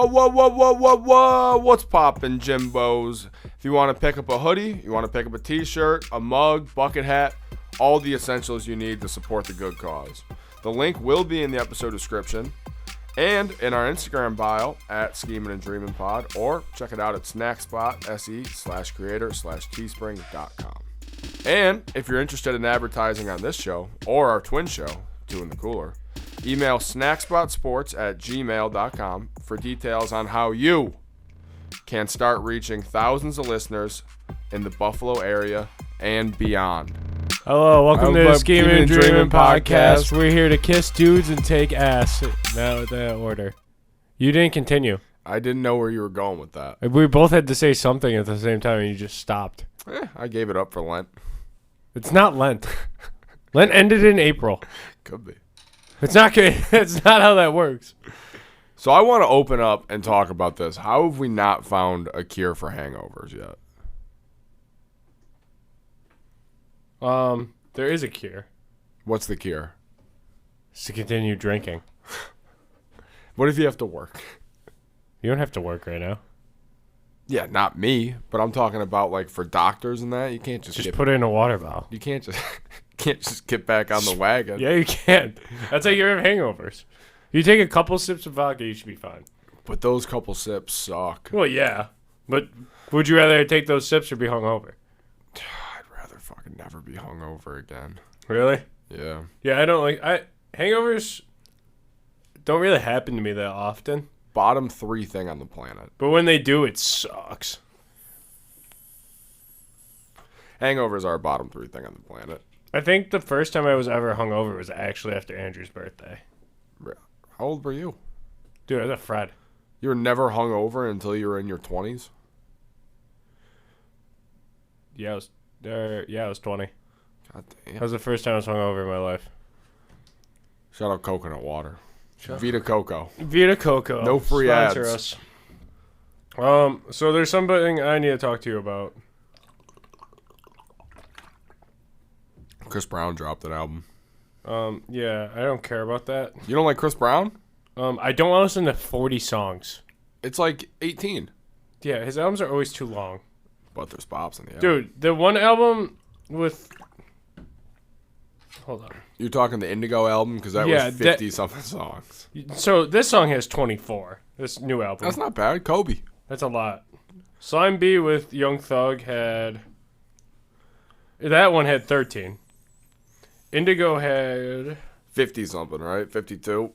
Whoa, what's poppin', Jimbos? If you want to pick up a hoodie, you want to pick up a t-shirt, a mug, bucket hat, all the essentials you need to support the good cause. The link will be in the episode description and in our Instagram bio at Schemin and Dreamin Pod, or check it out at snackspot.se/creator/teespring.com. And if you're interested in advertising on this show or our twin show, Two in the Cooler, email snackspotsports@gmail.com for details on how you can start reaching thousands of listeners in the Buffalo area and beyond. Hello, welcome to the Schemin and Dreamin podcast. We're here to kiss dudes and take ass. Now that order. You didn't continue. I didn't know where you were going with that. We both had to say something at the same time and you just stopped. I gave it up for Lent. It's not Lent. Lent ended in April. Could be. It's not good. It's not how that works. So I want to open up and talk about this. How have we not found a cure for hangovers yet? There is a cure. What's the cure? It's to continue drinking. What if you have to work? You don't have to work right now. Yeah, not me, but I'm talking about like for doctors and that. You can't just put it in a water bottle. You can't just get back on the wagon. Yeah, you can. That's how you have hangovers. You take a couple sips of vodka, you should be fine. But those couple sips suck. Well, yeah. But would you rather take those sips or be hungover? I'd rather fucking never be hungover again. Really? Yeah. Yeah, I don't like... hangovers don't really happen to me that often. Bottom 3 thing on the planet. But when they do, it sucks. Hangovers are a bottom 3 thing on the planet. I think the first time I was ever hungover was actually after Andrew's birthday. How old were you? Dude, I was a Fred. You were never hungover until you were in your 20s? Yeah, I was 20. God damn. That was the first time I was hungover in my life. Shout out coconut water. Vita Coco. Vita Coco. No free Sponsor ads. Us. So there's something I need to talk to you about. Chris Brown dropped an album. Yeah, I don't care about that. You don't like Chris Brown? I don't want to listen to 40 songs. It's like 18. Yeah, his albums are always too long. But there's bops in the album. Dude, the one album with... Hold on. You're talking the Indigo album? Because that was 50-something songs. So this song has 24. This new album. That's not bad. Kobe. That's a lot. Slime B with Young Thug had... That one had 13. Indigo had... 50-something, right? 52?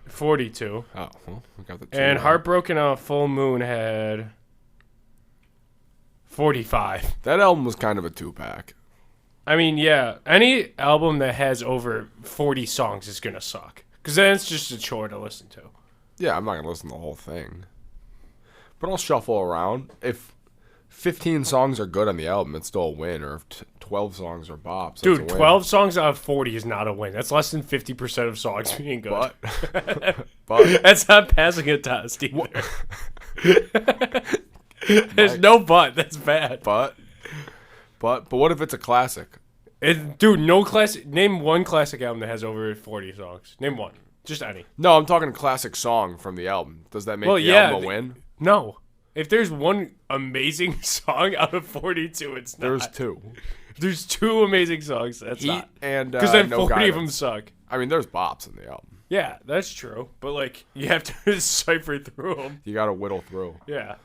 42. Oh, well, we got the two. And Heartbroken on a Full Moon had 45. That album was kind of a 2-pack. I mean, yeah, any album that has over 40 songs is going to suck. Because then it's just a chore to listen to. Yeah, I'm not going to listen to the whole thing. But I'll shuffle around. If 15 songs are good on the album, it's still a win. Or if 12 songs are bops, dude, that's a win. 12 songs out of 40 is not a win. That's less than 50% of songs being good. But that's not passing a test either. There's no but. That's bad. But what if it's a classic? Dude, no classic. Name one classic album that has over 40 songs. Name one. Just any. No, I'm talking classic song from the album. Does that make the album a win? No. If there's one amazing song out of 42, it's not. There's 2. There's 2 amazing songs. That's Heat not. And because then No 40 Guidance. of them suck. I mean, there's bops in the album. Yeah, that's true. But, like, you have to decipher through them. You got to whittle through. Yeah.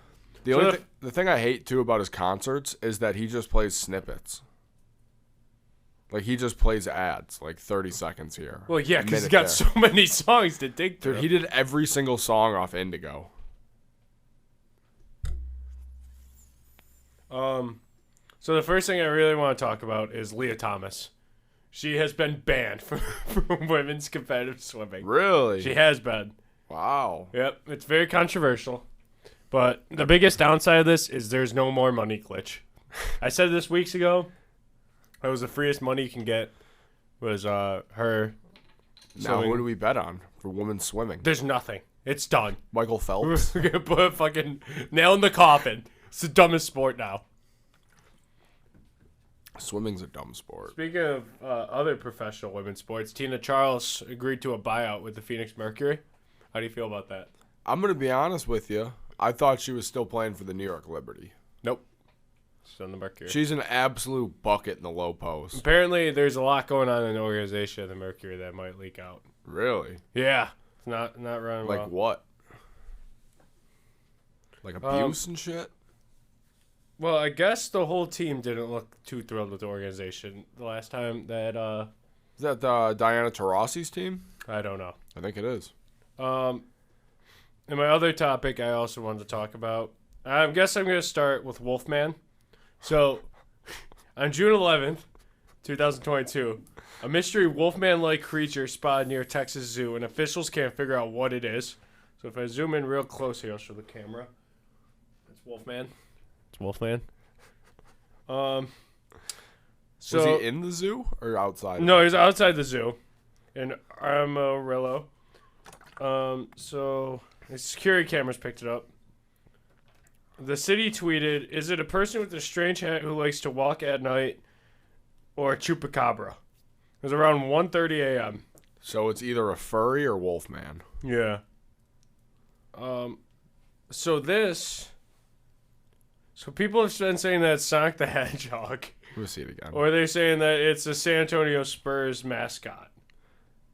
The thing I hate, too, about his concerts is that he just plays snippets. Like, he just plays ads, like 30 seconds here. Well, yeah, because he's got so many songs to dig through. Dude, he did every single song off Indigo. So the first thing I really want to talk about is Leah Thomas. She has been banned from women's competitive swimming. Really? She has been. Wow. Yep, it's very controversial. But the biggest downside of this is there's no more money glitch. I said this weeks ago. That was the freest money you can get was her Now, who do we bet on for women's swimming? There's nothing. It's done. Michael Phelps? We're going to put a fucking nail in the coffin. It's the dumbest sport now. Swimming's a dumb sport. Speaking of other professional women's sports, Tina Charles agreed to a buyout with the Phoenix Mercury. How do you feel about that? I'm going to be honest with you. I thought she was still playing for the New York Liberty. Nope. She's on the Mercury. She's an absolute bucket in the low post. Apparently, there's a lot going on in the organization of the Mercury that might leak out. Really? Yeah. It's not running well. Like what? Like abuse and shit? Well, I guess the whole team didn't look too thrilled with the organization the last time that... Is that Diana Taurasi's team? I don't know. I think it is. And my other topic I also wanted to talk about, I guess I'm going to start with Wolfman. So, on June 11th, 2022, a mystery Wolfman-like creature spotted near Texas Zoo, and officials can't figure out what it is. So if I zoom in real close here, I'll show the camera. It's Wolfman. It's Wolfman. So Was he in the zoo or outside? No, he's outside the zoo in Amarillo. So the security cameras picked it up. The city tweeted, "Is it a person with a strange hat who likes to walk at night or a chupacabra?" It was around 1:30 a.m. So it's either a furry or Wolfman. Yeah. So people have been saying that it's Sonic the Hedgehog. We'll see it again. Or they're saying that it's a San Antonio Spurs mascot.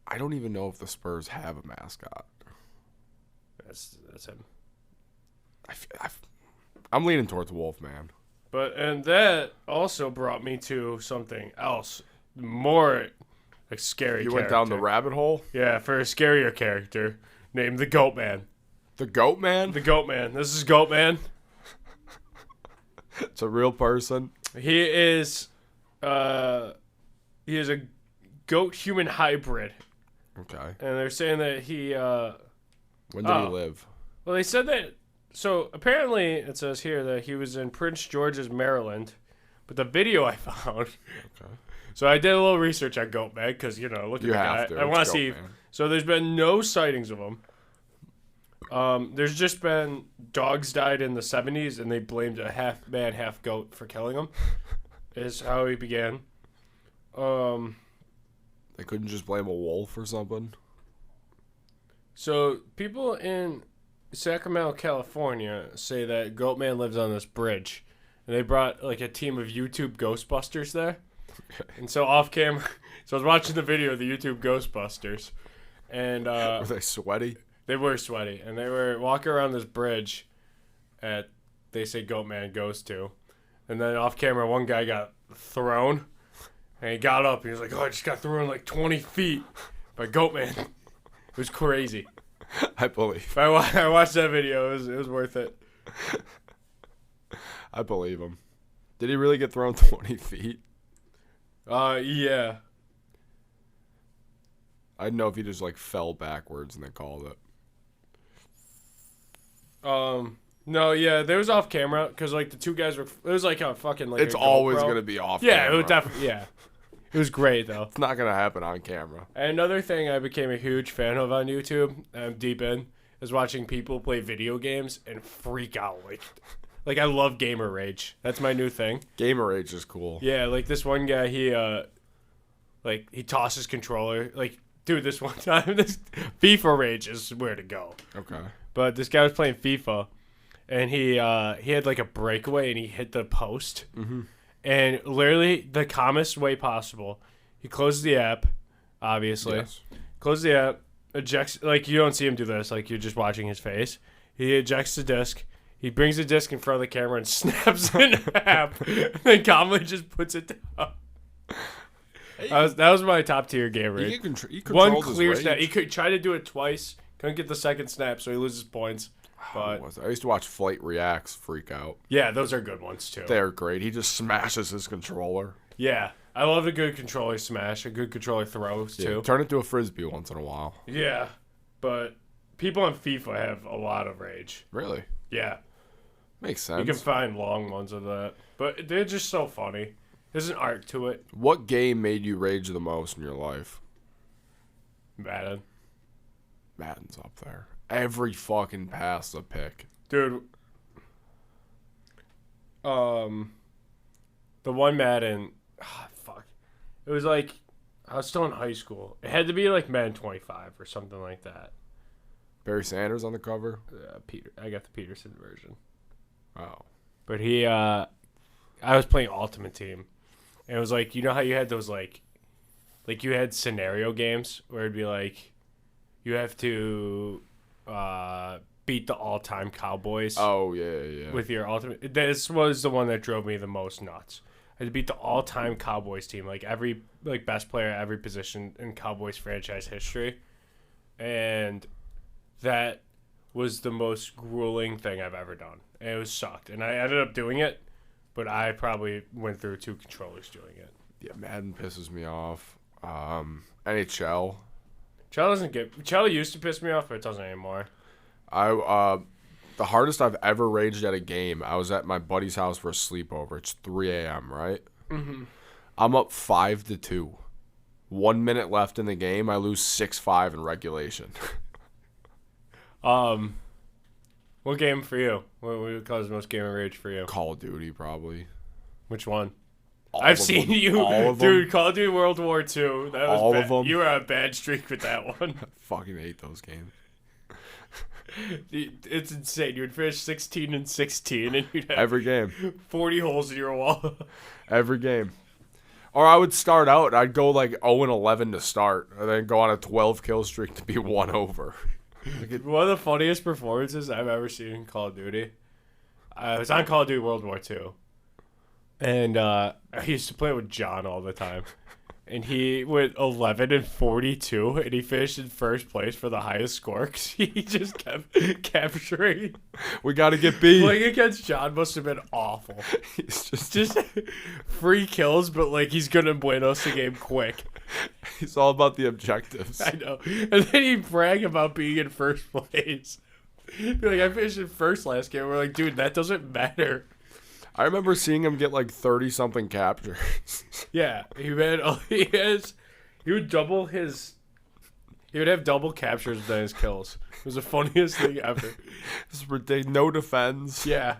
I don't even know if the Spurs have a mascot. That's him. I'm leaning towards Wolfman. And that also brought me to something else, more like scary. You went down the rabbit hole? Yeah, for a scarier character named the Goat Man. The Goat Man? The Goat Man. This is Goat Man. It's a real person. He is a goat human hybrid. Okay. And they're saying that he When did he live? Well, they said that. So apparently, it says here that he was in Prince George's, Maryland. But the video I found. Okay. So I did a little research on Goat Man because look at the guy. I want to see. Man. So there's been no sightings of him. There's just been dogs died in the 70s, and they blamed a half man, half goat for killing him. Is how he began. They couldn't just blame a wolf or something. So people in Sacramento, California, say that Goat Man lives on this bridge, and they brought like a team of YouTube Ghostbusters there. Okay. And so off camera, so I was watching the video of the YouTube Ghostbusters, and were they sweaty? They were sweaty, and they were walking around this bridge at, they say Goat Man goes to, and then off camera, one guy got thrown, and he got up, and he was like, "Oh, I just got thrown like 20 feet by Goat Man." It was crazy. I believe. I watched that video. It was worth it. I believe him. Did he really get thrown 20 feet? Yeah. I didn't know if he just like fell backwards and they called it. No, yeah, there was off camera because like the two guys were. It was like a fucking like. It's always gonna be off. Yeah, camera. it would definitely. Yeah, it was great though. It's not gonna happen on camera. And another thing I became a huge fan of on YouTube, I'm deep in, is watching people play video games and freak out. Like I love gamer rage. That's my new thing. Gamer rage is cool. Yeah, like this one guy, he tosses controller. Like, dude, this one time, this FIFA rage is where to go. Okay. But this guy was playing FIFA, and he had like a breakaway, and he hit the post. Mm-hmm. And literally, the calmest way possible, he closes the app, obviously. Yes. Closes the app, ejects, like you don't see him do this, like you're just watching his face. He ejects the disc. He brings the disc in front of the camera and snaps it in half, and then calmly just puts it down. That was my top tier gamer. He controls one clear his snap. rage. He could try to do it twice. Couldn't get the second snap, so he loses points. But I used to watch Flight Reacts freak out. yeah, those are good ones too. They're great. He just smashes his controller. Yeah, I love a good controller smash, a good controller throws too. Turn it to a frisbee once in a while. Yeah, but people on FIFA have a lot of rage. Really? Yeah, Makes sense. you can find long ones of that, but they're just so funny. There's an art to it. What game made you rage the most in your life? Madden. Madden's up there. Every fucking pass a pick. Dude. The one Madden, fuck. It was like, I was still in high school. It had to be like Madden 25 or something like that. Barry Sanders on the cover? I got the Peterson version. Oh. But I was playing Ultimate Team. And it was like, you know how you had those, like you had scenario games where it'd be like, you have to beat the all-time Cowboys. Oh, yeah. With your ultimate. This was the one that drove me the most nuts. I had to beat the all-time Cowboys team, like every best player at every position in Cowboys franchise history. And that was the most grueling thing I've ever done. And it was sucked. And I ended up doing it, but I probably went through 2 controllers doing it. Yeah, Madden pisses me off. NHL. Chell used to piss me off, but it doesn't anymore. The hardest I've ever raged at a game, I was at my buddy's house for a sleepover. It's 3 a.m., right? Mm-hmm. I'm up 5-2. 1 minute left in the game. I lose 6-5 in regulation. What game for you? What would cause the most game of rage for you? Call of Duty, probably. Which one? All I've of seen them. you, All of dude. them. Call of Duty World War II. That was All bad. of them. You were on a bad streak with that one. I fucking hate those games. It's insane. You would finish 16-16, and you'd have Every game. 40 holes in your wall. Every game. Or I would start out, and I'd go like 0-11 to start, and then go on a 12 kill streak to be 1 over. One of the funniest performances I've ever seen in Call of Duty. I was on Call of Duty World War II. And I used to play with John all the time. And he went 11-42, and he finished in first place for the highest score because he just kept capturing. We got to get beat. Playing against John must have been awful. He's Just free kills, but like he's going to win us the game quick. He's all about the objectives. I know. And then he'd brag about being in first place. Be like, I finished in first last game. We're like, dude, that doesn't matter. I remember seeing him get like 30-something captures. Yeah, he would have double captures than his kills. It was the funniest thing ever. It's ridiculous. No defense. Yeah.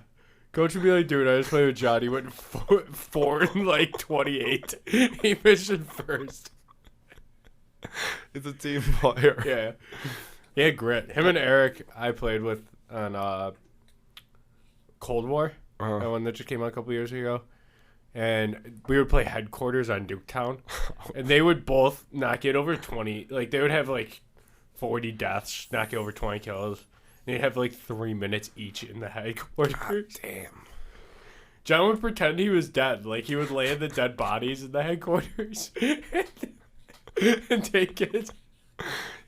Coach would be like, dude, I just played with John. He went 4-28. He finished in first. It's a team player. Yeah. He had grit. Him and Eric, I played with on Cold War. That one that just came out a couple years ago. And we would play headquarters on Duketown. And they would both not get over 20. Like, they would have, like, 40 deaths, not get over 20 kills. And they'd have, like, 3 minutes each in the headquarters. God damn. John would pretend he was dead. Like, he would lay in the dead bodies in the headquarters. and take it.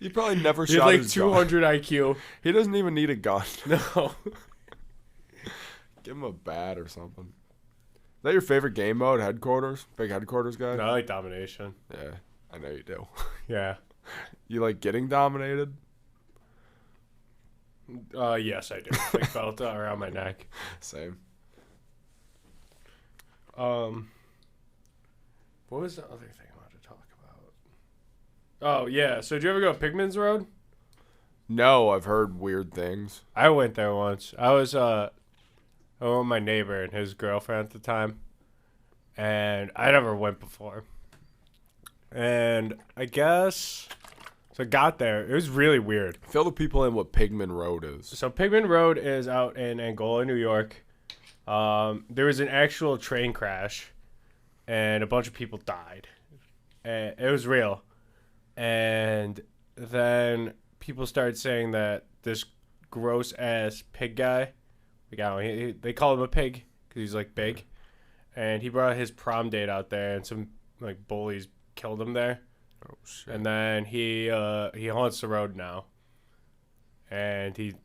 He probably never He had, shot like, his 200 IQ. He doesn't even need a gun. No. Give him a bat or something. Is that your favorite game mode, headquarters? Big headquarters guy? No, I like domination. Yeah, I know you do. Yeah. You like getting dominated? Yes, I do. Like belt around my neck. Same. What was the other thing I wanted to talk about? Oh, yeah. So did you ever go Pigman's Road? No, I've heard weird things. I went there once. I was with my neighbor and his girlfriend at the time. And I never went before. And I guess... So I got there. It was really weird. Fill the people in what Pigman Road is. So Pigman Road is out in Angola, New York. There was an actual train crash. And a bunch of people died. And it was real. And then people started saying that this gross-ass pig guy... they call him a pig because he's like big, and he brought his prom date out there, and some like bullies killed him there. Oh shit! And then he haunts the road now, and then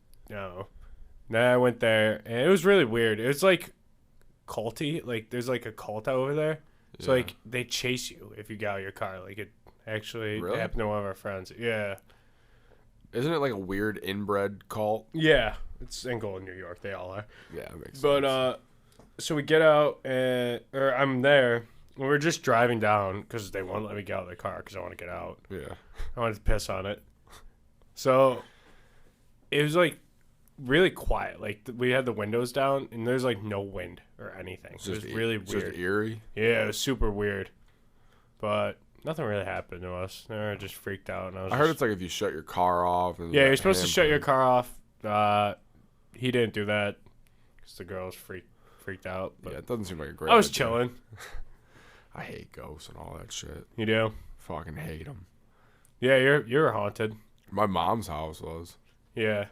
I went there, and it was really weird. It was like culty, like there's like a cult over there. So like they chase you if you get out of your car. Like it actually happened to one of our friends. Yeah. Isn't it like a weird inbred cult? Yeah. It's Angola, New York. They all are. Yeah, it makes sense. But so we get out, or I'm there. And we're just driving down because they won't let me get out of the car because I want to get out. Yeah. I wanted to piss on it. So it was like really quiet. Like we had the windows down, and there's like no wind or anything. It was really weird. Just eerie. Yeah, it was super weird. But Nothing really happened to us. They were just freaked out. And I heard it's like if you shut your car off. And yeah, you're supposed to shut your car off. He didn't do that because the girl was freaked out. But yeah, it doesn't seem like a great I was idea. chilling. I hate ghosts and all that shit. You do? Fucking hate them. Yeah, you're haunted. My mom's house was. Yeah.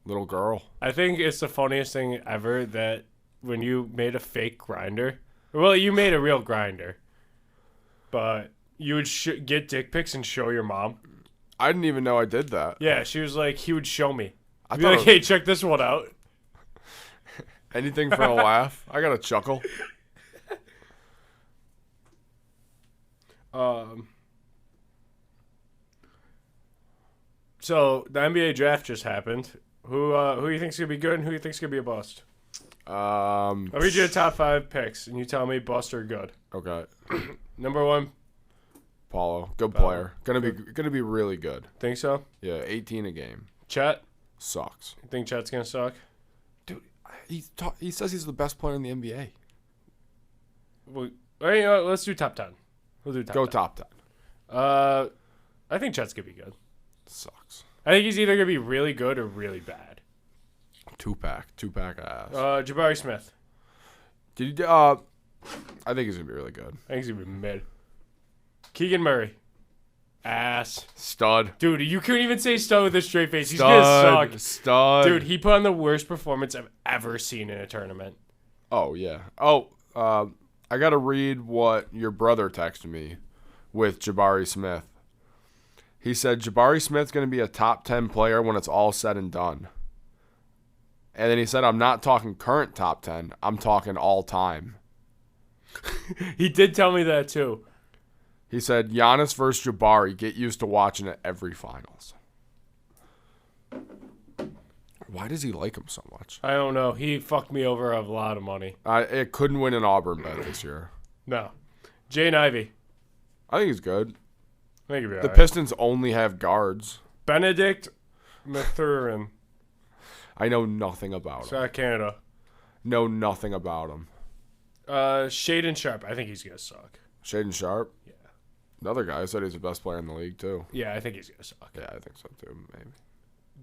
Little girl. I think it's the funniest thing ever that when you made a fake grinder. Well, you made a real grinder. But you would get dick pics and show your mom. I didn't even know I did that. Yeah, she was like, he would show me. I I'd be thought like, it was- hey, check this one out. Anything for a laugh. I got a chuckle. So the NBA draft just happened. Who you think's gonna be good and who you think's gonna be a bust? I'll read you the top 5 picks and you tell me bust or good. Okay. Number 1, Paulo, good Paulo. player. Gonna be really good. think so? Yeah, 18 a game. Chet, Sucks. you think Chet's gonna suck? Dude, he says he's the best player in the NBA. Well, you know what, let's do top 10. We'll do top Go 10. top 10. I think Chet's gonna be good. Sucks. I think he's either gonna be really good or really bad. Two-pack ass. Jabari Smith. Did you? I think he's gonna be really good. I think he's gonna be mid. Keegan Murray. Ass. Stud. Dude, you couldn't even say stud with a straight face. He's gonna suck. Stud. Dude, he put on the worst performance I've ever seen in a tournament. Oh yeah. Oh, I gotta read what your brother texted me with Jabari Smith. He said Jabari Smith's gonna be a top 10 player when it's all said and done. And then he said, I'm not talking current top 10. I'm talking all time. He did tell me that too. He said, Giannis versus Jabari, get used to watching it every finals. Why does he like him so much? I don't know. He fucked me over of a lot of money. It couldn't win an Auburn bet this year. No. Jane Ivey. I think he's good. I think he'll be The alright. Pistons only have guards. Benedict Mathurin. I know nothing about him. South Canada. Know nothing about him. Shaden Sharp. I think he's gonna suck. Shaden Sharp. Yeah. Another guy said he's the best player in the league, too. Yeah, I think he's gonna suck. Yeah, I think so, too, maybe.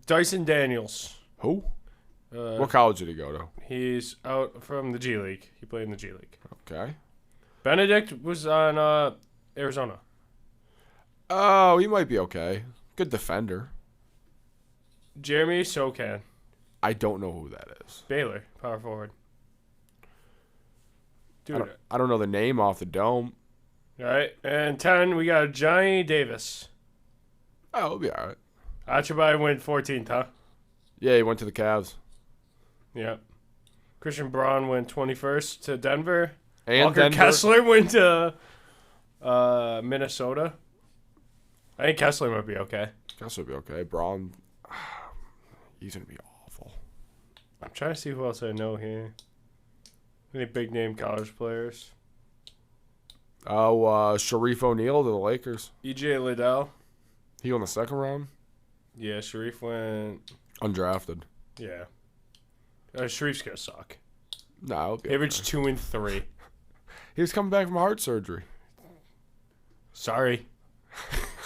Dyson Daniels. Who? What college did he go to? He's out from the G League. He played in the G League. Okay. Benedict was on Arizona. Oh, he might be okay. Good defender. Jeremy Sokan. I don't know who that is. Baylor. Power forward. Dude. I don't know the name off the dome. All right. And 10, we got Johnny Davis. Oh, it'll be all right. Achabai went 14th, huh? Yeah, he went to the Cavs. Yeah. Christian Braun went 21st to Denver. And Walker Denver. Kessler went to Minnesota. I think Kessler might be okay. Kessler will be okay. Braun, he's going to be awful. I'm trying to see who else I know here. Any big name college players? Oh, Sharif O'Neal to the Lakers. EJ Liddell. He on the second round? Yeah, Sharif went. Undrafted. Yeah. Sharif's gonna suck. No, he'll be Average okay. 2 and 3. He was coming back from heart surgery. Sorry.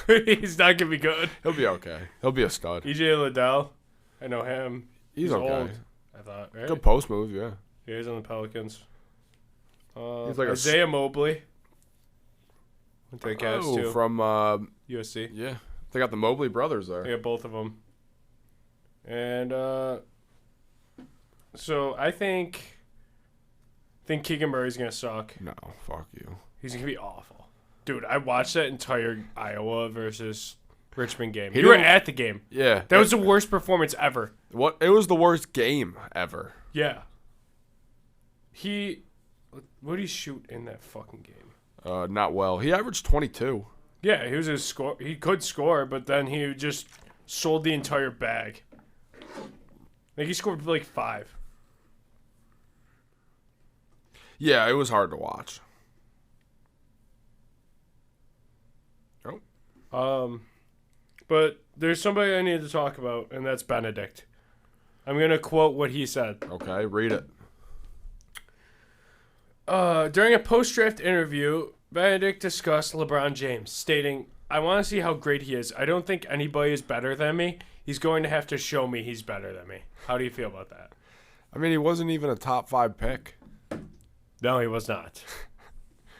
He's not gonna be good. He'll be okay. He'll be a stud. EJ Liddell. I know him. He's okay. old, I thought, right? Good post move, yeah. Yeah, he's on the Pelicans. He's like Isaiah Mobley. Went to the Cavs too. From USC. yeah. They got the Mobley brothers They there. got both of them. And so I think Keegan Murray's gonna suck. No, fuck you. He's gonna be awful. Dude, I watched that entire Iowa versus Richmond game. He You were didn't- at the game. Yeah. That was the worst performance ever. What? It was the worst game ever. Yeah. What did he shoot in that fucking game? Not well. He averaged 22. Yeah, he was a score. He could score, but then he just sold the entire bag. Like he scored like 5. Yeah, it was hard to watch. Oh. But there's somebody I need to talk about, and that's Benedict. I'm gonna quote what he said. Okay, read it. During a post-draft interview, Benedict discussed LeBron James, stating, I want to see how great he is. I don't think anybody is better than me. He's going to have to show me he's better than me. How do you feel about that? I mean, he wasn't even a top 5 pick. No, he was not.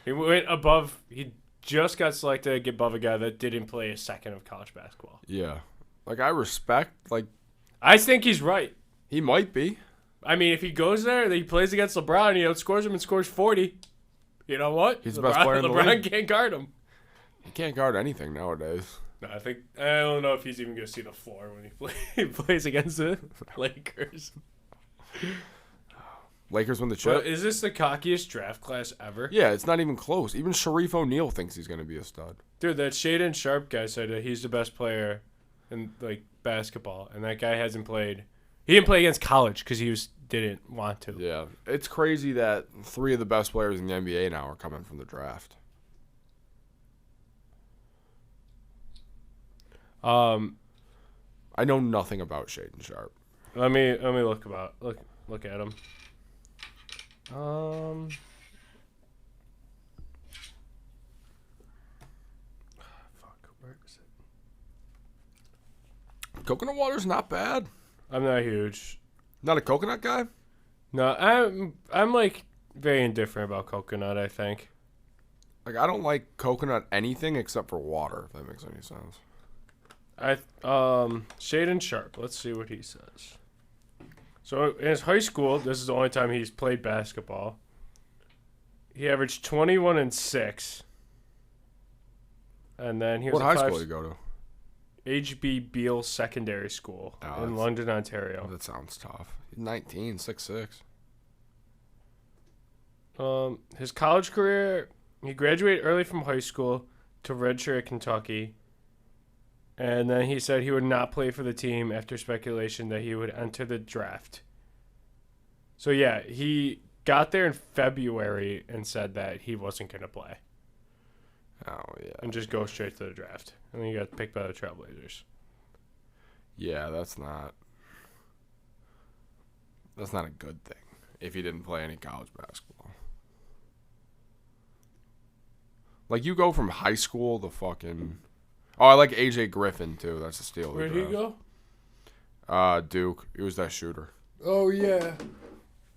He went above. He just got selected above a guy that didn't play a second of college basketball. Yeah. Like, I respect, like... I think he's right. He might be. I mean, if he goes there, he plays against LeBron, he outscores him and scores 40. You know what? He's the best player in the league. LeBron can't guard him. He can't guard anything nowadays. No, I don't know if he's even going to see the floor when he plays against the Lakers. Lakers win the chip. But is this the cockiest draft class ever? Yeah, it's not even close. Even Sharif O'Neal thinks he's going to be a stud. Dude, that Schemin Sharp guy said that he's the best player in basketball, and that guy hasn't played. He didn't play against college because didn't want to. Yeah, it's crazy that 3 of the best players in the NBA now are coming from the draft. I know nothing about Shaden Sharp. Let me look at him. Fuck, where is it? Coconut water's not bad. I'm not huge. Not a coconut guy? No, I'm like very indifferent about coconut, I think. Like, I don't like coconut anything except for water, if that makes any sense. Shaden Sharp. Let's see what he says. So in his high school, this is the only time he's played basketball. He averaged 21 and 6. And then he was what high school did you go to? H.B. Beale Secondary School in London, Ontario. That sounds tough. He's 19, 6'6". His college career, he graduated early from high school to redshirt at Kentucky. And then he said he would not play for the team after speculation that he would enter the draft. So, yeah, he got there in February and said that he wasn't going to play. Oh, yeah. And just go straight to the draft. And then he got picked by the Trailblazers. Yeah, that's not a good thing if he didn't play any college basketball. Like, you go from high school to fucking... Oh, I like AJ Griffin, too. That's a steal. Where'd he go? Duke. He was that shooter. Oh, yeah.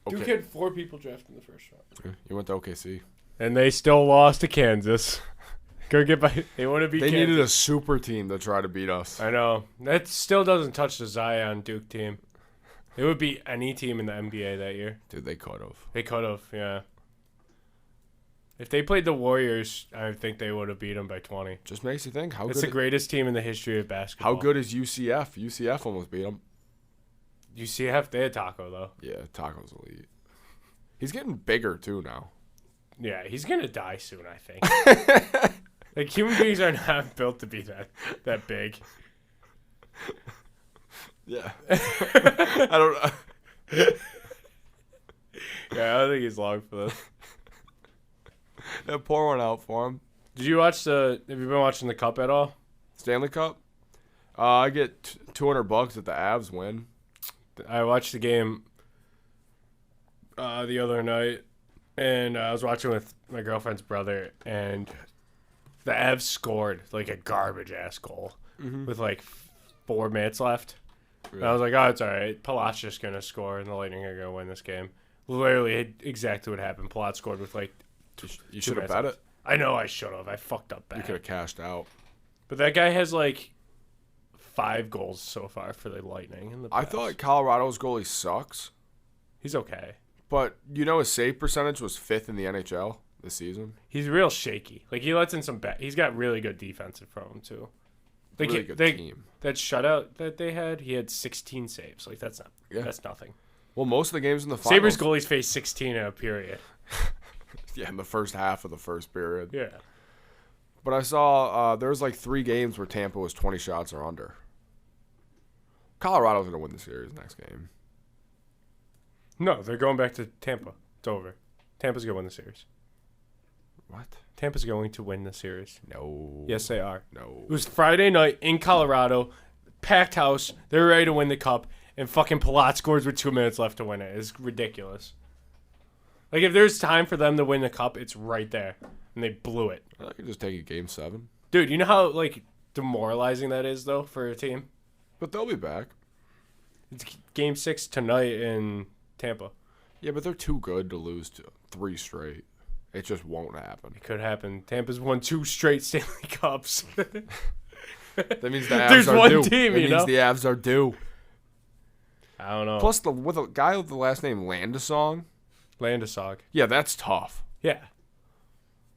Okay. Duke had 4 people drafted in the first round. He went to OKC. And they still lost to Kansas. They want to beat They Kansas. needed a super team to try to beat us. I know. That still doesn't touch the Zion Duke team. It would beat any team in the NBA that year. Dude, they could have. They could have, yeah. If they played the Warriors, I think they would have beat them by 20. Just makes you think. It's the greatest team in the history of basketball. How good is UCF? UCF almost beat them. UCF, they had Taco, though. Yeah, Taco's elite. He's getting bigger, too, now. Yeah, he's going to die soon, I think. Like, human beings are not built to be that big. Yeah. I don't know. Yeah, I don't think he's long for this. Yeah, pour one out for him. Have you been watching the Cup at all? Stanley Cup? I get $200 if the Avs win. I watched the game the other night, and I was watching with my girlfriend's brother, and the Avs scored like a garbage-ass goal with like 4 minutes left. Yeah. And I was like, oh, it's all right. Palat's just going to score, and the Lightning are going to win this game. Literally exactly what happened. Palat scored with like You should have bet it. I know I should have. I fucked up bad. You could have cashed out. But that guy has like 5 goals so far for the Lightning. In the I thought Colorado's goalie sucks. He's okay. But you know his save percentage was 5th in the NHL this season? He's real shaky. Like, he lets in some he's got really good defensive from him, too. Like, really good team. That shutout that they had, he had 16 saves. Like, that's nothing. Well, most of the games in the finals... Sabres goalies faced 16 in a period. Yeah, in the first half of the first period. Yeah. But I saw there was like 3 games where Tampa was 20 shots or under. Colorado's going to win the series next game. No, they're going back to Tampa. It's over. Tampa's going to win the series. What? Tampa's going to win the series. No. Yes, they are. No. It was Friday night in Colorado. Packed house. They're ready to win the cup. And fucking Palat scores with 2 minutes left to win it. It's ridiculous. Like, if there's time for them to win the cup, it's right there. And they blew it. I could just take a game 7. Dude, you know how, like, demoralizing that is, though, for a team? But they'll be back. It's game 6 tonight in Tampa. Yeah, but they're too good to lose to 3 straight. It just won't happen. It could happen. Tampa's won 2 straight Stanley Cups. That means the Avs There's are one due. team, That you means know? the Avs are due. I don't know. Plus, with a guy with the last name Landeskog. Landeskog. Yeah, that's tough. Yeah.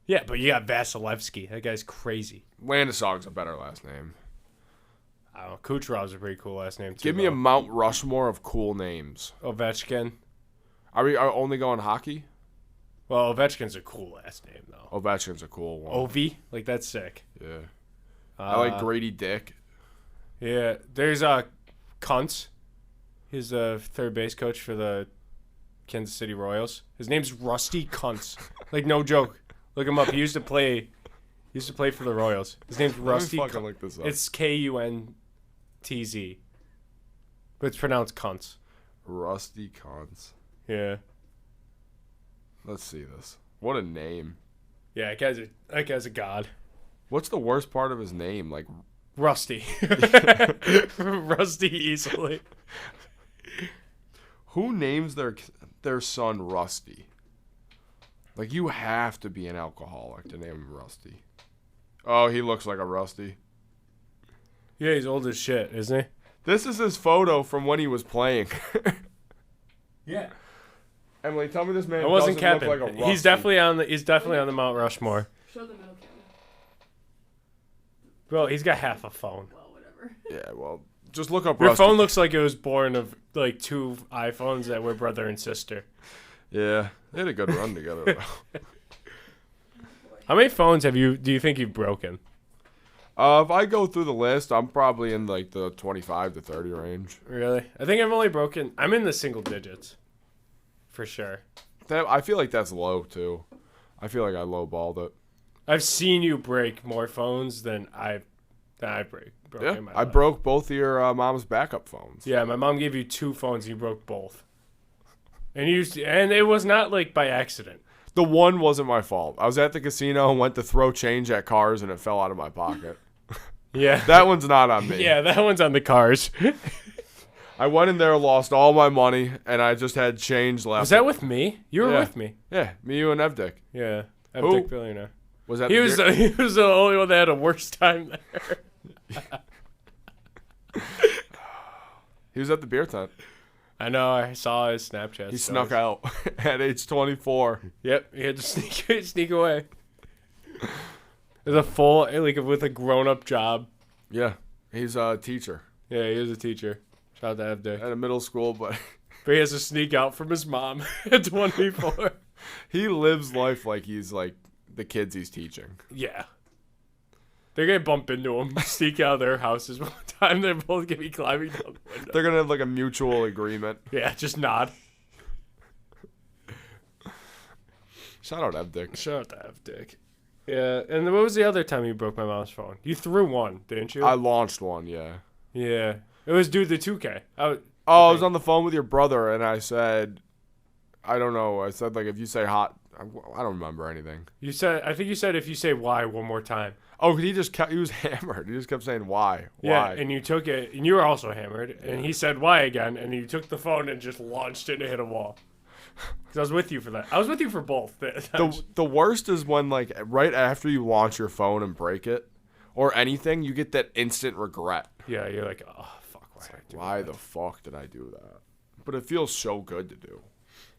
Yeah, but you got Vasilevsky. That guy's crazy. Landeskog's a better last name. I don't know. Kucherov's a pretty cool last name, too. Give me a Mount Rushmore of cool names. Ovechkin. Are we only going hockey? Well, Ovechkin's a cool last name, though. Ovechkin's a cool one. Ovi? Like, that's sick. Yeah. I like Grady Dick. Yeah. There's Kuntz. He's the third base coach for the Kansas City Royals. His name's Rusty Kuntz. Like, no joke. Look him up. He used to play for the Royals. His name's Rusty Let me fucking look this up. It's Kuntz. But it's pronounced Kuntz. Rusty Kuntz. Yeah. Let's see this. What a name. Yeah, that guy's a god. What's the worst part of his name? Like, Rusty. Rusty easily. who names their son Rusty? Like, you have to be an alcoholic to name him Rusty. Oh, he looks like a Rusty. Yeah, he's old as shit, isn't he? This is his photo from when he was playing. Yeah. Emily, tell me this man I wasn't doesn't capping. look like a Rusty. He's definitely on the Mount Rushmore. Show the middle camera. Bro, he's got half a phone. Well, whatever. Yeah, well, just look up Your Rusty. phone looks like it was born of like 2 iPhones that were brother and sister. Yeah, they had a good run together, though. How many phones do you think you've broken? If I go through the list, I'm probably in like the 25 to 30 range. Really? I think I'm in the single digits. For sure. I feel like that's low, too. I feel like I lowballed it. I've seen you break more phones than I broke Yeah, in my I life. broke both of your mom's backup phones. Yeah, my mom gave you 2 phones and you broke both. And it was not like by accident. The one wasn't my fault. I was at the casino and went to throw change at cars and it fell out of my pocket. Yeah. That one's not on me. Yeah, that one's on the cars. I went in there, lost all my money, and I just had change left. Was that with me? You were Yeah. with me. Yeah, me, you, and Evdick. Yeah. I'm Who? Dick Billionaire. Was that He the was beer- he was the only one that had a worse time there. He was at the beer tent. I know. I saw his Snapchat. He stories. snuck out at age 24. Yep. He had to sneak away. There's a full with a grown-up job. Yeah, he's a teacher Yeah, he was a teacher. Shout out to Dick. at a middle school, but But he has to sneak out from his mom at 24. he lives life like he's like the kids he's teaching. Yeah. They're going to bump into him, sneak out of their houses one time. They're both going to be climbing down the window. They're gonna have like a mutual agreement. Yeah, just nod. Shout out Evdick. Shout out to Dick. Yeah, and what was the other time you broke my mom's phone? You threw one, didn't you? I launched one, yeah. Yeah. It was the 2K. I was on the phone with your brother, and I said, I don't know. I said, like, if you say hot, I don't remember anything. I think you said if you say why one more time. Oh, he was hammered. He just kept saying why. Yeah, Why? and you took it, and you were also hammered, and he said why again, and you took the phone and just launched it and hit a wall. Because I was with you for that. I was with you for both. The worst is when, like, right after you launch your phone and break it, or anything, you get that instant regret. Yeah, you're like, oh, fuck, Why the fuck did I do that? But it feels so good to do.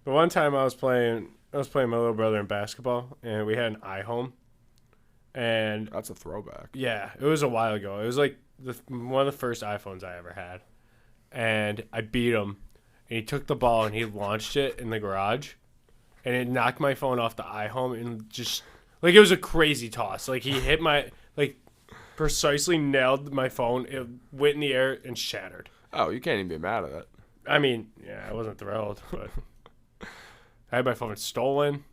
The one time I was playing my little brother in basketball, and we had an iHome. And That's a throwback. yeah, it was a while ago. It was like one of the first iPhones I ever had. And I beat him, and he took the ball and he launched it in the garage, and it knocked my phone off the iHome and just like it was a crazy toss. Like he hit precisely nailed my phone. It went in the air and shattered. Oh, you can't even be mad at it. I mean, yeah, I wasn't thrilled, but I had my phone stolen.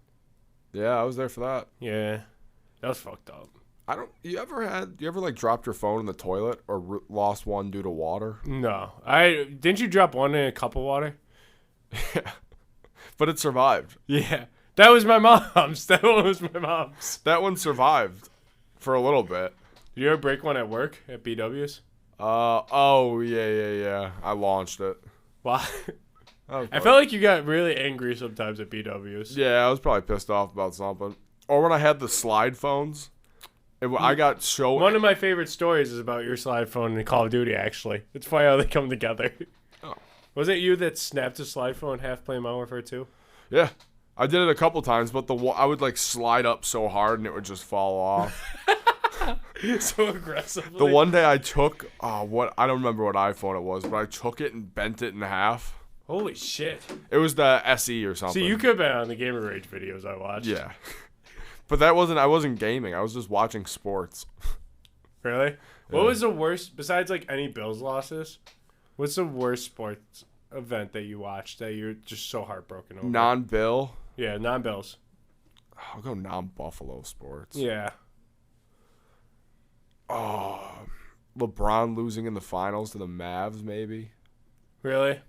Yeah, I was there for that. Yeah, that was fucked up. You ever like dropped your phone in the toilet or lost one due to water? No, didn't you drop one in a cup of water? But it survived. Yeah. That was my mom's. That one was my mom's. That one survived for a little bit. Did you ever break one at work at BW's? Oh, yeah. I launched it. Why? I felt like you got really angry sometimes at BW's. Yeah, I was probably pissed off about something. Or when I had the slide phones. I got so... One of my favorite stories is about your slide phone in Call of Duty, actually. It's funny how they come together. Oh. Was it you that snapped a slide phone half playing Modern Warfare 2? Yeah. I did it a couple times, but I would like slide up so hard and it would just fall off. So aggressively. The one day I took... I don't remember what iPhone it was, but I took it and bent it in half. Holy shit. It was the SE or something. See, you could have been on the Gamer Rage videos I watched. Yeah. But I wasn't gaming. I was just watching sports. Really? Yeah. What was the worst, besides like any Bills losses, what's the worst sports event that you watched that you're just so heartbroken over? Non-Bill? Yeah, non-Bills. I'll go non-Buffalo sports. Yeah. Oh, LeBron losing in the finals to the Mavs, maybe. Really?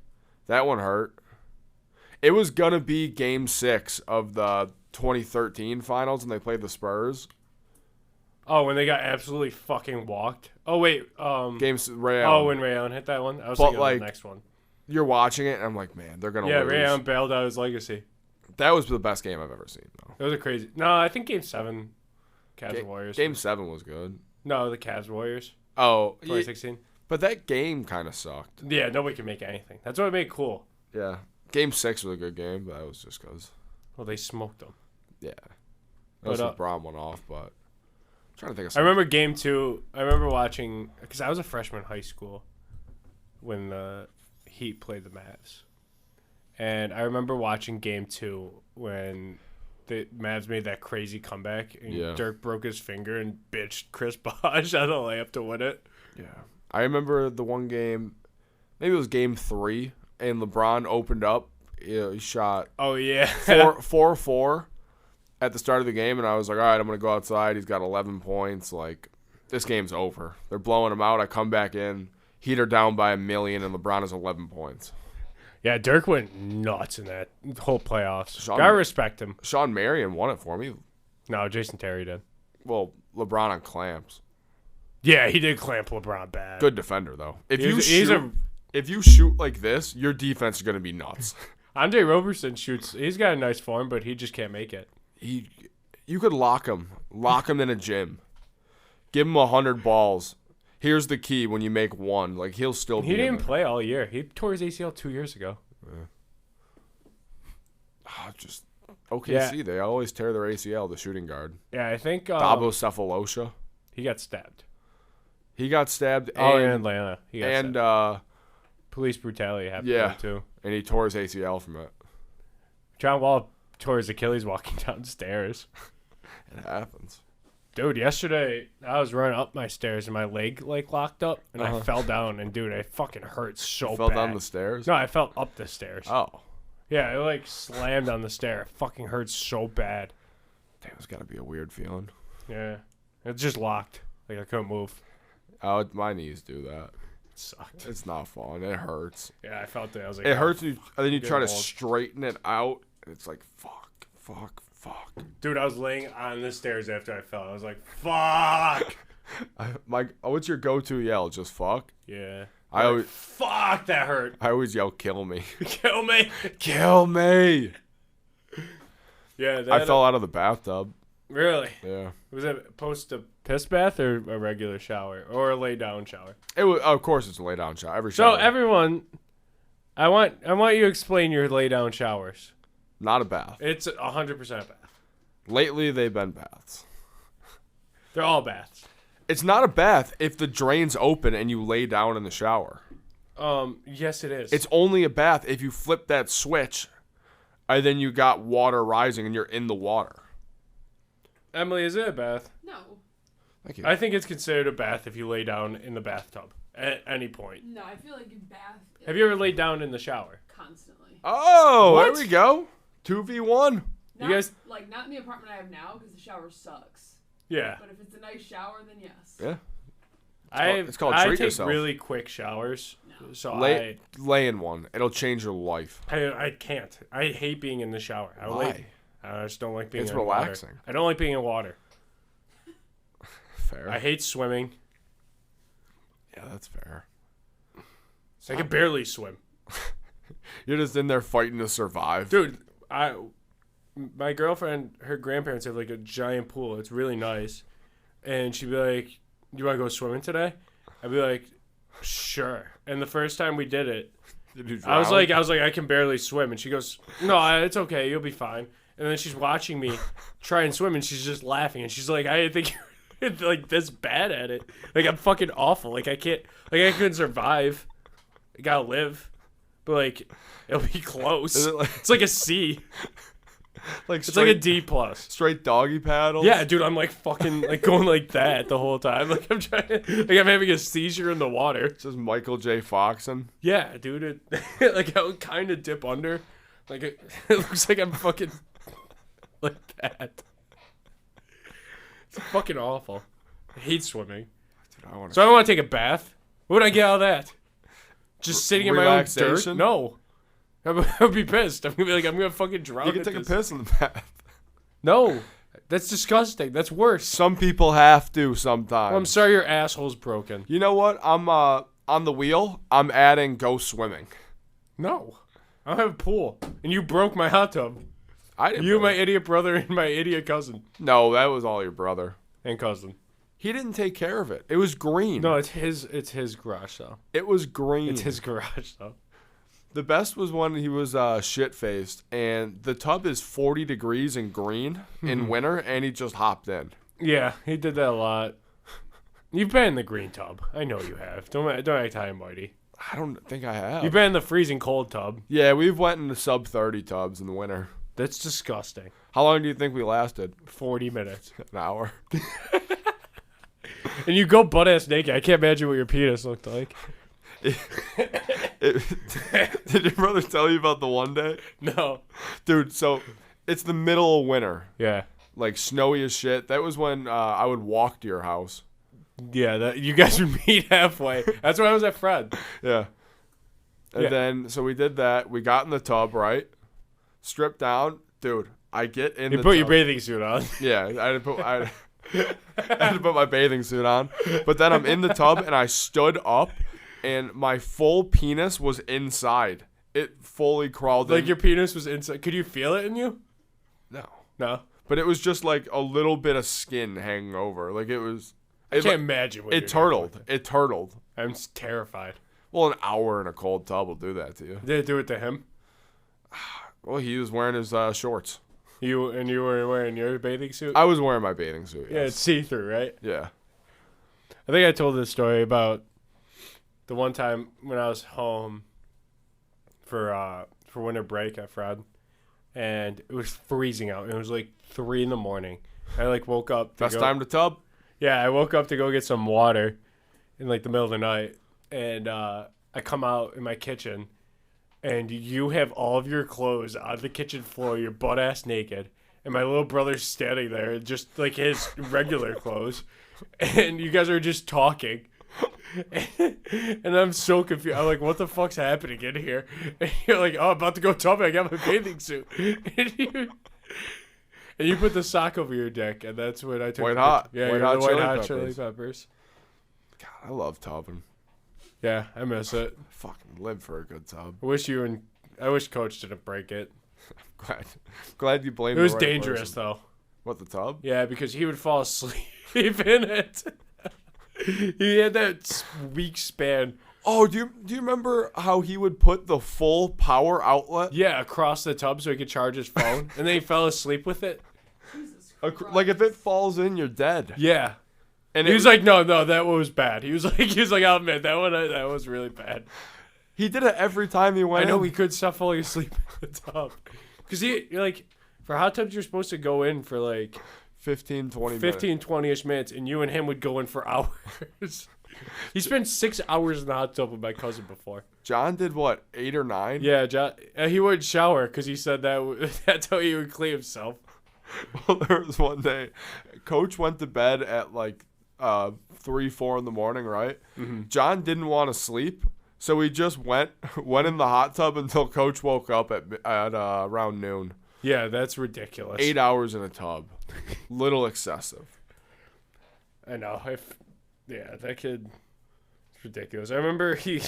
That one hurt. It was going to be Game 6 of the 2013 finals when they played the Spurs. Oh, when they got absolutely fucking walked. Oh, wait. Ray Allen. Oh, when Ray Allen hit that one? I was But, thinking like, of the next one. You're watching it, and I'm like, man, they're going to lose. Yeah, Ray Allen bailed out his legacy. That was the best game I've ever seen, though. It was a crazy... No, I think Game 7, Cavs and Warriors. Game 7 was good. No, the Cavs Warriors. Oh, 2016. But that game kind of sucked. Yeah, nobody can make anything. That's what made it cool. Yeah. Game 6 was a good game, but that was just because. Well, they smoked them. Yeah. That was LeBron went off, but. I'm trying to think of something. I remember Game 2. I remember watching. Because I was a freshman in high school when the Heat played the Mavs. And I remember watching Game 2 when the Mavs made that crazy comeback. And Dirk broke his finger and bitched Chris Bosh out of the layup to win it. Yeah. I remember the one game, maybe it was Game 3, and LeBron opened up. He shot 4-4 at the start of the game, and I was like, all right, I'm going to go outside. He's got 11 points. Like, this game's over. They're blowing him out. I come back in. Heat are down by 1 million, and LeBron has 11 points. Yeah, Dirk went nuts in that whole playoffs. Gotta respect him. Sean Marion won it for me. No, Jason Terry did. Well, LeBron on clamps. Yeah, he did clamp LeBron bad. Good defender, though. If you shoot like this, your defense is going to be nuts. Andre Roberson shoots. He's got a nice form, but he just can't make it. You could lock him. Lock him in a gym. Give him 100 balls. Here's the key: when you make one, like he'll still. He didn't play all year. He tore his ACL 2 years ago. Just OKC. Yeah. They always tear their ACL. The shooting guard. Yeah, I think Dabo Cephalosha. He got stabbed. He got stabbed. In Atlanta. He got stabbed. Police brutality happened too. And he tore his ACL from it. John Wall tore his Achilles walking downstairs. It happens. Dude, yesterday I was running up my stairs and my leg like locked up and I fell down and dude, it fucking hurts so bad. Fell down the stairs? No, I fell up the stairs. Oh. Yeah, it like slammed on the stair. It fucking hurts so bad. Damn, it's gotta be a weird feeling. Yeah. It's just locked. Like I couldn't move. Oh, my knees do that. It sucked. It's not fun. It hurts. Yeah, I felt that. I was like, it hurts, and then you try to straighten it out, and it's like, fuck. Dude, I was laying on the stairs after I fell. I was like, fuck. What's your go-to yell? Just fuck? Yeah. Fuck, that hurt. I always yell, kill me. Kill me. Kill me. Yeah. I fell out of the bathtub. Really? Yeah. Was it post a piss bath or a regular shower or a lay down shower? It was, of course, it's a lay down shower. Every shower. So everyone, I want you to explain your lay down showers. Not a bath. It's 100% a bath. Lately, they've been baths. They're all baths. It's not a bath if the drain's open and you lay down in the shower. Yes, it is. It's only a bath if you flip that switch, and then you got water rising and you're in the water. Emily, is it a bath? No. Thank you. I think it's considered a bath if you lay down in the bathtub at any point. No, I feel like a bath. Have you ever laid down in the shower? Constantly. Oh, what? There we go. 2v1. Not, you guys not in the apartment I have now because the shower sucks. Yeah. But if it's a nice shower, then yes. Yeah. It's called I treat take yourself. really quick showers, so Lay in one. It'll change your life. I can't. I hate being in the shower. Why? I just don't like being It's in relaxing. water. I don't like being in water. Fair. I hate swimming. Yeah, that's fair. I can barely swim. You're just in there fighting to survive. Dude, my girlfriend, her grandparents have like a giant pool. It's really nice. And she'd be like, "Do you want to go swimming today?" I'd be like, "Sure." And the first time we did it, Did you I was drown? like, I can barely swim. And she goes, "No, it's okay. You'll be fine." And then she's watching me try and swim, and she's just laughing. And she's like, "I didn't think you're like this bad at it. Like, I'm fucking awful. Like, I couldn't survive. I gotta live. But like, it'll be close. Is it like- It's like a C. like It's like a D plus. straight doggy paddles. Yeah, dude, I'm like fucking like going like that the whole time. Like I'm I'm having a seizure in the water. It's just Michael J. Foxen. Yeah, dude, it like I would kind of dip under. Like it looks like I'm fucking like that. It's fucking awful. I hate swimming. Dude, So I want to take a bath. What would I get out of that? Just sitting in my own dirt? Relaxation? No. I would be pissed. I'm gonna be like, I'm gonna fucking drown. You can at take a this. piss in the bath. No, that's disgusting. That's worse. Some people have to sometimes. Well, I'm sorry your asshole's broken. You know what? I'm on the wheel. I'm adding go swimming. No, I don't have a pool, and you broke my hot tub. I didn't. You, break my it. idiot brother, and my idiot cousin No, that was all your brother. and cousin. He didn't take care of it. It was green. No, it's his. It's his garage though. It was green. It's his garage though. The best was when he was shit faced, and the tub is 40 degrees and green in winter, and he just hopped in. Yeah, he did that a lot. You've been in the green tub. I know you have. Don't act high and mighty. I don't think I have. You've been in the freezing cold tub. Yeah, we've went into sub 30 tubs in the winter. That's disgusting. How long do you think we lasted? 40 minutes. An hour. And you go butt ass naked. I can't imagine what your penis looked like. Did your brother tell you about the one day? No. Dude, so it's the middle of winter. Yeah. Like snowy as shit. That was when I would walk to your house. Yeah, that you guys would meet halfway. That's when I was at Fred. Yeah. And Yeah. then, so we did that. We got in the tub, right? Stripped down. Dude, I get in You the put tub. your bathing suit on. Yeah, I had to put my bathing suit on. But then I'm in the tub, and I stood up, and my full penis was inside. It fully crawled Like in. your penis was inside. Could you feel it in you? No. No. But it was just like a little bit of skin hanging over. Like it was... I It, can't imagine what it turtled. It turtled. I'm terrified. Well, an hour in a cold tub will do that to you. Did it do it to him? Well, he was wearing his shorts. You were wearing your bathing suit? I was wearing my bathing suit. Yeah, it's Yes. see-through, right? Yeah. I think I told this story about the one time when I was home for winter break at Fred, and it was freezing out. It was like 3 a.m. I like woke up. Best time to tub? Yeah, I woke up to go get some water in like the middle of the night, and I come out in my kitchen, and you have all of your clothes on the kitchen floor. You're butt ass naked, and my little brother's standing there, just like his regular clothes, and you guys are just talking. And I'm so confused. I'm like, what the fuck's happening in here? And you're like, oh, I'm about to go tubbing. I got my bathing suit. And you put the sock over your dick, and that's when I took White the hot. picture. Yeah, White you're hot the chili white hot peppers. chili peppers. God, I love tubbing. Yeah, I miss it. I fucking live for a good tub. I wish Coach didn't break it. Glad you blamed It was the right dangerous person. though. What, the tub? Yeah, because he would fall asleep in it. He had that weak span. Oh, do you remember how he would put the full power outlet? Yeah, across the tub so he could charge his phone, and then he fell asleep with it. Like if it falls in, you're dead. Yeah, And he it was like, no, that one was bad. He was like, I'll admit that was really bad. he did it every time he went. I know in. he could stop falling asleep in the tub, because you're like, for hot tubs you're supposed to go in for like 15, 20 20-ish minutes, and you and him would go in for hours. He spent 6 hours in the hot tub with my cousin before. John did what, 8 or 9? Yeah, John, he wouldn't shower because he said that's how he would clean himself. Well, there was one day, Coach went to bed at like 3, 4 in the morning, right? Mm-hmm. John didn't want to sleep, so he just went in the hot tub until Coach woke up at around noon. Yeah, that's ridiculous. 8 hours in a tub. Little excessive. I know. That kid, it's ridiculous. I remember he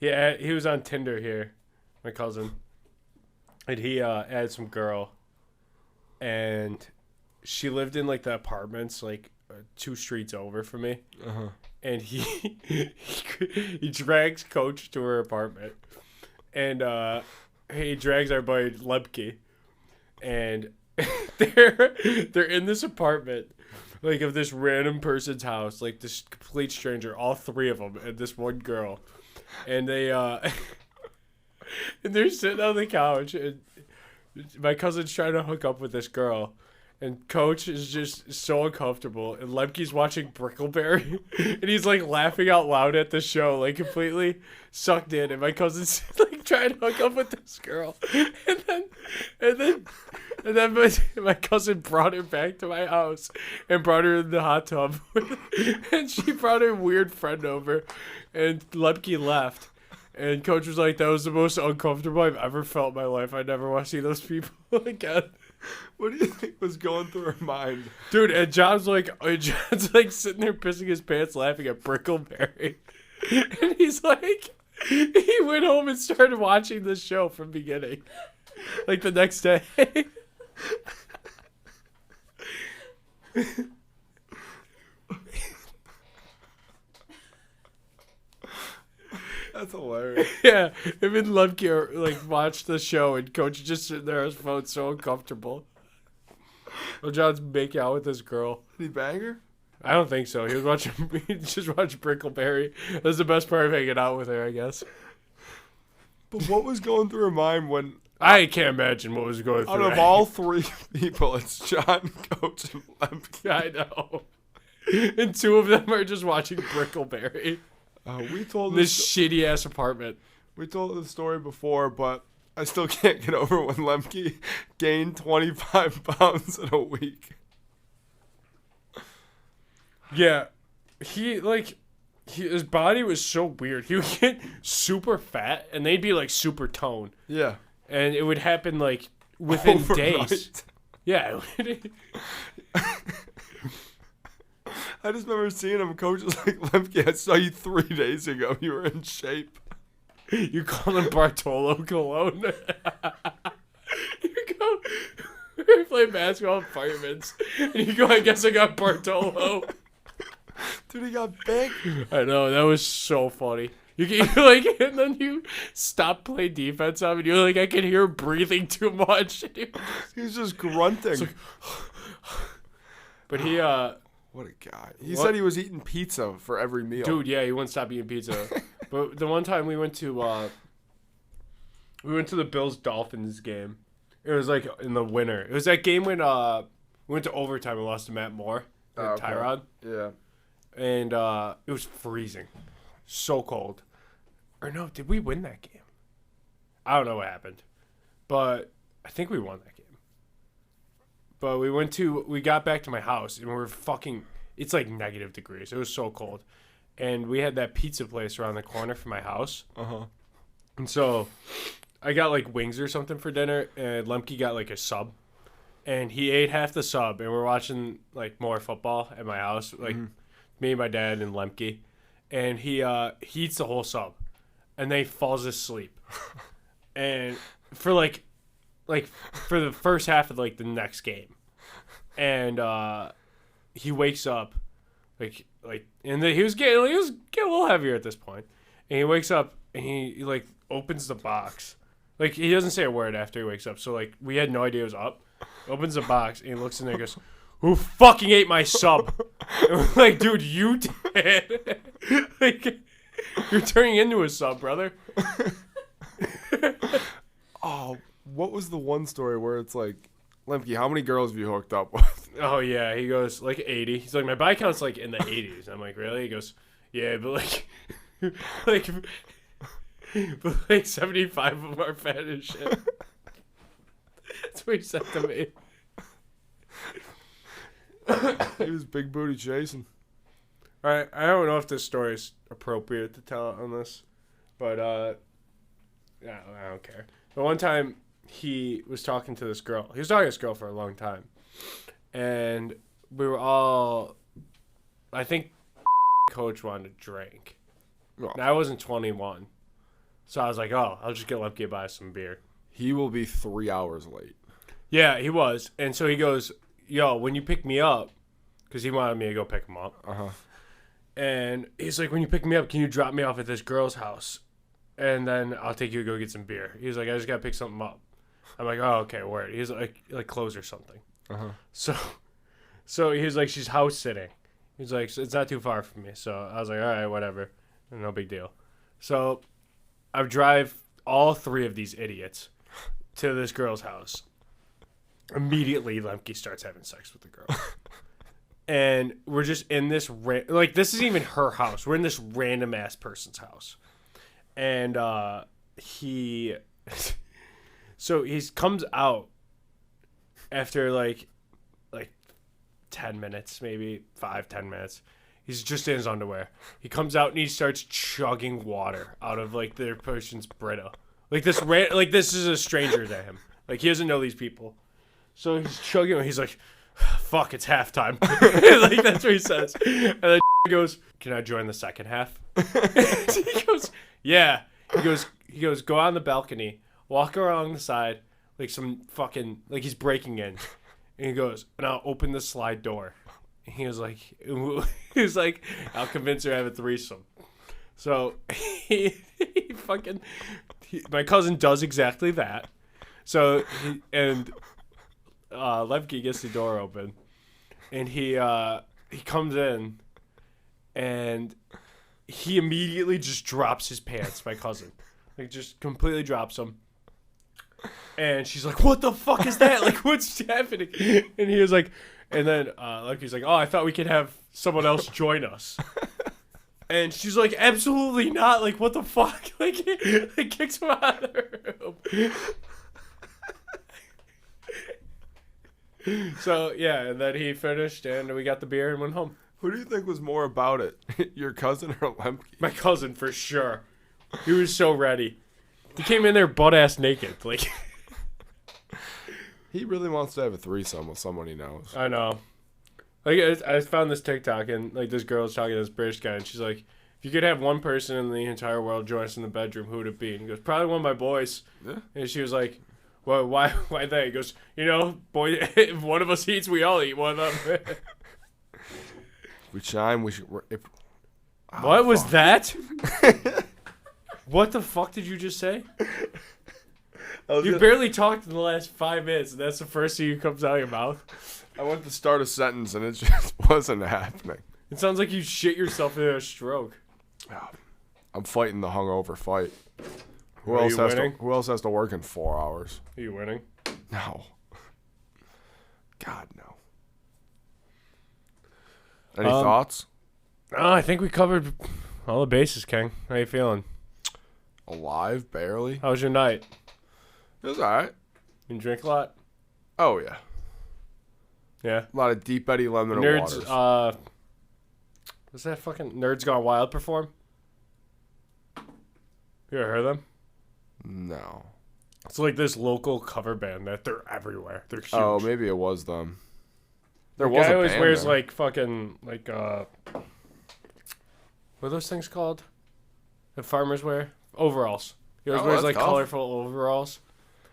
was on Tinder here, my cousin, and he had some girl, and she lived in like the apartments like 2 streets over from me, and he drags Coach to her apartment, and he drags our boy Lepke, and they're in this apartment. Like, of this random person's house, like this complete stranger, all 3 of them, and this one girl, and they and they're sitting on the couch, and my cousin's trying to hook up with this girl, and Coach is just so uncomfortable, and Lemke's watching Brickleberry, and he's like laughing out loud at the show, like completely sucked in, and my cousin's like trying to hook up with this girl, and then my cousin brought her back to my house and brought her in the hot tub. And she brought her weird friend over. And Lepke left. And Coach was like, that was the most uncomfortable I've ever felt in my life. I never want to see those people again. What do you think was going through her mind? Dude, and John's like sitting there pissing his pants laughing at Brickleberry. And he's like, he went home and started watching the show from beginning. Like the next day. That's hilarious. Yeah, him and Lemke like watched the show, and Coach just sitting there on his phone, so uncomfortable. Well, John's making out with this girl. Did he bang her? I don't think so. He just watched Brickleberry. That was the best part of hanging out with her, I guess. But what was going through her mind when? I can't imagine what was going through. Out of all 3 people, it's John, Coach, and Lemke. I know. And 2 of them are just watching Brickleberry. We told this shitty ass apartment. We told the story before, but I still can't get over when Lemke gained 25 pounds in a week. Yeah, his body was so weird. He would get super fat, and they'd be like super toned. Yeah. And it would happen like within overnight. days. Yeah. I just remember seeing him. Coach was like, Lemke, I saw you 3 days ago. You were in shape. You call him Bartolo Colon. You go, we play basketball in firemen's, and you go, I guess I got Bartolo. Dude, he got big. I know, that was so funny. You're like, and then you stop playing defense on him, and you're like, I can hear him breathing too much. He was just grunting. Like, but he, what a guy. He said he was eating pizza for every meal. Dude, yeah, he wouldn't stop eating pizza. But the one time we went to the Bills-Dolphins game. It was like in the winter. It was that game when we went to overtime and lost to Matt Moore and Okay. Tyrod. Yeah. And it was freezing. So cold. Or no, did we win that game? I don't know what happened. But I think we won that game. But we got back to my house and we were it's like negative degrees. It was so cold. And we had that pizza place around the corner from my house. Uh-huh. And so I got like wings or something for dinner, and Lemke got like a sub. And he ate half the sub, and we're watching like more football at my house, like me, my dad, and Lemke. And he eats the whole sub, and then he falls asleep. And for like for the first half of like the next game, and he wakes up, and then he was getting a little heavier at this point, and he wakes up and he like opens the box, like he doesn't say a word after he wakes up, so like we had no idea it was up. Opens the box and he looks in there and goes, "Who fucking ate my sub?" And we're like, "Dude, you did." Like, you're turning into a sub, brother. Oh, what was the one story where it's like, Lemke, how many girls have you hooked up with? Oh, yeah. He goes, like, 80. He's like, my body count's, like, in the 80s. I'm like, really? He goes, yeah, but, like 75 of them are fat as shit. That's what he said to me. He was big booty chasing. I don't know if this story is appropriate to tell on this, but yeah, I don't care. But one time he was talking to this girl. He was talking to this girl for a long time, and we were all. I think coach wanted to drink. Oh. And I wasn't 21, so I was like, "Oh, I'll just get Lemke to buy some beer." He will be 3 hours late. Yeah, he was, and so he goes, "Yo, when you pick me up," because he wanted me to go pick him up. And he's like, when you pick me up, can you drop me off at this girl's house? And then I'll take you to go get some beer. He's like, I just got to pick something up. I'm like, oh, okay, word. He's like clothes or something. So he's like, she's house sitting. He's like, it's not too far from me. So I was like, all right, whatever. No big deal. So I drive all three of these idiots to this girl's house. Immediately, Lemke starts having sex with the girl. And we're just in this, this isn't even her house. We're in this random ass person's house. And he comes out after like 10 minutes, maybe 5-10 minutes. He's just in his underwear. He comes out and he starts chugging water out of like their person's Brita. This is a stranger to him. Like he doesn't know these people. So he's chugging and he's like, fuck, it's halftime. Like that's what he says. And then he goes, can I join the second half? He goes, yeah. He goes, go on the balcony, walk around the side, like some fucking, like he's breaking in. And he goes, and I'll open the slide door. And he was like, I'll convince her to have a threesome. So my cousin does exactly that. So, Lemke gets the door open, and he comes in, and he immediately just drops his pants, my cousin. Like, just completely drops them. And she's like, what the fuck is that? Like, what's happening? And he was like, and then Lemke's like, oh, I thought we could have someone else join us. And she's like, absolutely not. Like, what the fuck? Like, he kicks him out of the room. So, yeah, and then he finished, and we got the beer and went home. Who do you think was more about it? Your cousin or Lemke? My cousin, for sure. He was so ready. He came in there butt-ass naked. Like, he really wants to have a threesome with someone he knows. I know. Like, I found this TikTok, and, like, this girl was talking to this British guy, and she's like, if you could have one person in the entire world join us in the bedroom, who would it be? And he goes, probably one of my boys. Yeah. And she was like, well, why that? He goes, boy, if one of us eats, we all eat one of them. We chime. What was that? What the fuck did you just say? You barely talked in the last 5 minutes, and that's the first thing that comes out of your mouth. I went to start a sentence, and it just wasn't happening. It sounds like you shit yourself in a stroke. I'm fighting the hungover fight. Who Are else you winning? Who else has to work in 4 hours? Are you winning? No. God, no. Any thoughts? Oh, I think we covered all the bases, King. How you feeling? Alive, barely. How was your night? It was alright. You drink a lot? Oh, yeah. Yeah. A lot of Deep Eddy lemon Nerds, waters. was that fucking Nerds Gone Wild perform? You ever heard of them? No. It's like this local cover band that they're everywhere. They're huge. Oh, maybe it was them. There The was guy a always band wears there. like fucking what are those things called? The farmers wear overalls. He always wears that's like tough. colorful overalls.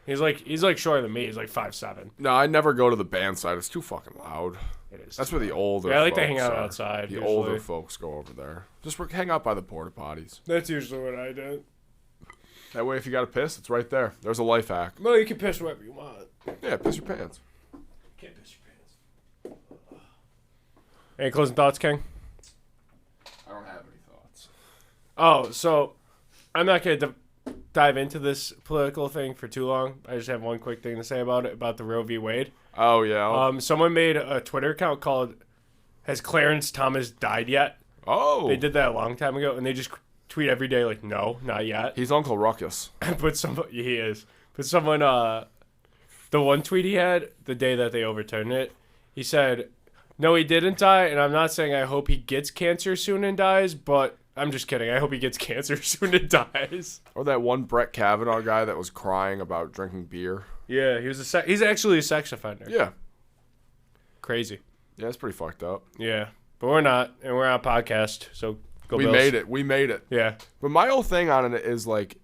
He's like shorter than me. He's like 5'7". No, I never go to the band side. It's too fucking loud. It is. That's where the older Yeah, I like to folks hang out are. outside. The usually. older folks go over there. Just hang out by the porta potties. That's usually what I do. That way, if you got to piss, it's right there. There's a life hack. Well, you can piss wherever you want. Yeah, piss your pants. Can't piss your pants. Any closing thoughts, King? I don't have any thoughts. Oh, so I'm not going to dive into this political thing for too long. I just have one quick thing to say about it, about the Roe v. Wade. Oh, yeah. Someone made a Twitter account called "Has Clarence Thomas Died Yet?" Oh. They did that a long time ago, and they just tweet every day like, "No, not yet." He's Uncle Ruckus. He is. But someone, the one tweet he had the day that they overturned it, he said, No, he didn't die, and I'm not saying I hope he gets cancer soon and dies, but I'm just kidding. I hope he gets cancer soon and dies. Or that one Brett Kavanaugh guy that was crying about drinking beer. Yeah, he's actually a sex offender. Yeah. Crazy. Yeah, it's pretty fucked up. Yeah, but we're not, and we're on a podcast, so go We Bills. made it. Yeah. But my whole thing on it is like,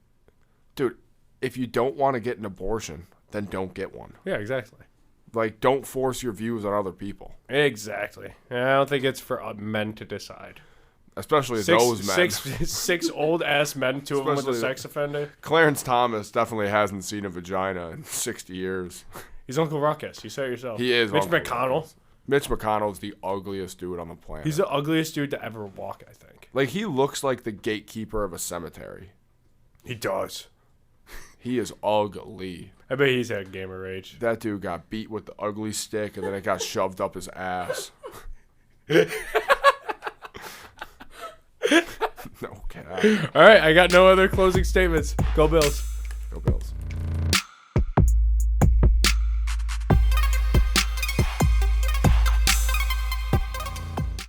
dude, if you don't want to get an abortion, then don't get one. Yeah, exactly. Like, don't force your views on other people. Exactly. And I don't think it's for men to decide. Especially those men. Six old-ass men, two of them with a Especially sex offender. Clarence Thomas definitely hasn't seen a vagina in 60 years. He's Uncle Ruckus. You said it yourself. He is. Mitch Uncle McConnell. Ruckus. Mitch McConnell's the ugliest dude on the planet. He's the ugliest dude to ever walk, I think. Like, he looks like the gatekeeper of a cemetery. He does. He is ugly. I bet he's had gamer rage. That dude got beat with the ugly stick, and then it got shoved up his ass. No cap. All right, I got no other closing statements. Go Bills.